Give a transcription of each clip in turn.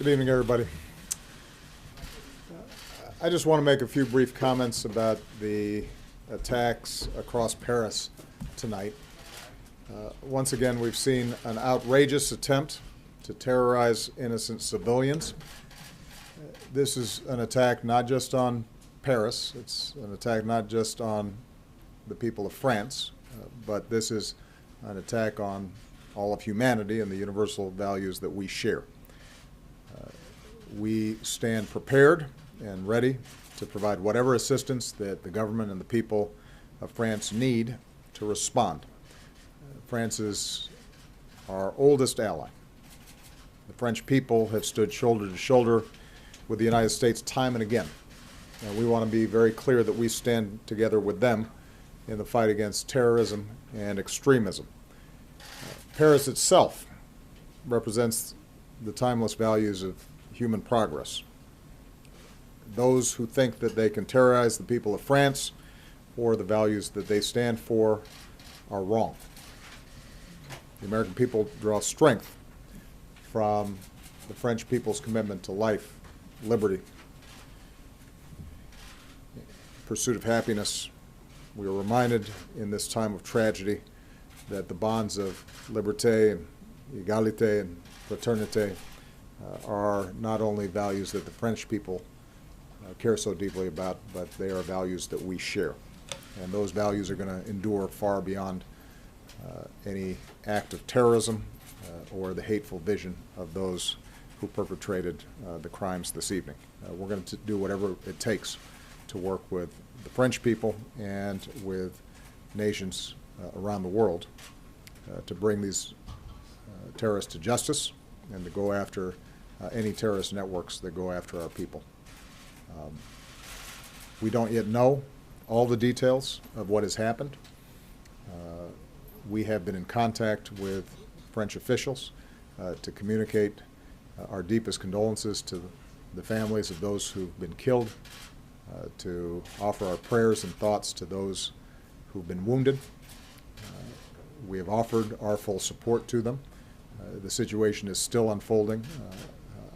Good evening, everybody. I just want to make a few brief comments about the attacks across Paris tonight. Once again, we've seen an outrageous attempt to terrorize innocent civilians. This is an attack not just on Paris, it's an attack not just on the people of France, but this is an attack on all of humanity and the universal values that we share. We stand prepared and ready to provide whatever assistance that the government and the people of France need to respond. France is our oldest ally. The French people have stood shoulder to shoulder with the United States time and again. And we want to be very clear that we stand together with them in the fight against terrorism and extremism. Paris itself represents the timeless values of human progress. Those who think that they can terrorize the people of France or the values that they stand for are wrong. The American people draw strength from the French people's commitment to life, liberty, pursuit of happiness. We are reminded in this time of tragedy that the bonds of liberté and égalité and fraternité are not only values that the French people care so deeply about, but they are values that we share. And those values are going to endure far beyond any act of terrorism or the hateful vision of those who perpetrated the crimes this evening. We're going to do whatever it takes to work with the French people and with nations around the world to bring these terrorists to justice and to go after any terrorist networks that go after our people. We don't yet know all the details of what has happened. We have been in contact with French officials to communicate our deepest condolences to the families of those who've been killed, to offer our prayers and thoughts to those who've been wounded. We have offered our full support to them. The situation is still unfolding.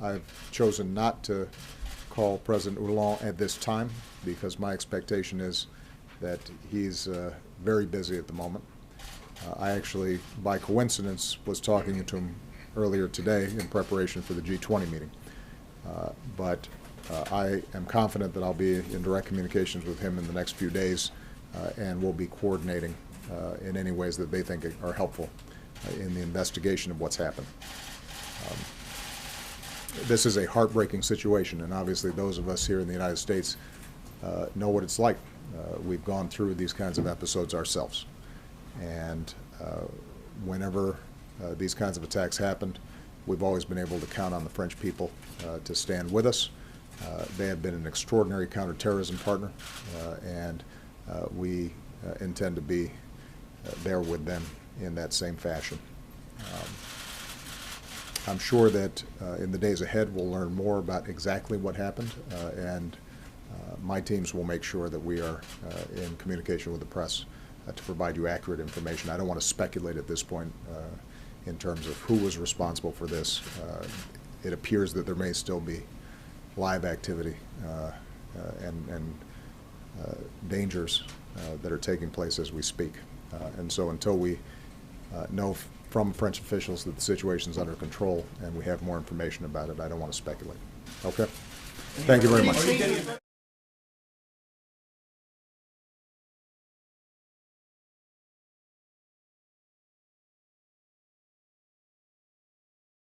I've chosen not to call President Hollande at this time because my expectation is that he's very busy at the moment. I actually, by coincidence, was talking to him earlier today in preparation for the G20 meeting. But I am confident that I'll be in direct communications with him in the next few days, and we'll be coordinating in any ways that they think are helpful in the investigation of what's happened. This is a heartbreaking situation, and obviously those of us here in the United States know what it's like. We've gone through these kinds of episodes ourselves. And whenever these kinds of attacks happened, we've always been able to count on the French people to stand with us. They have been an extraordinary counterterrorism partner, and we intend to be there with them in that same fashion. I'm sure that in the days ahead we'll learn more about exactly what happened, and my teams will make sure that we are in communication with the press to provide you accurate information. I don't want to speculate at this point in terms of who was responsible for this. It appears that there may still be live activity and dangers that are taking place as we speak. And so until we know from French officials that the situation is under control and we have more information about it, I don't want to speculate. Okay? Thank you very much.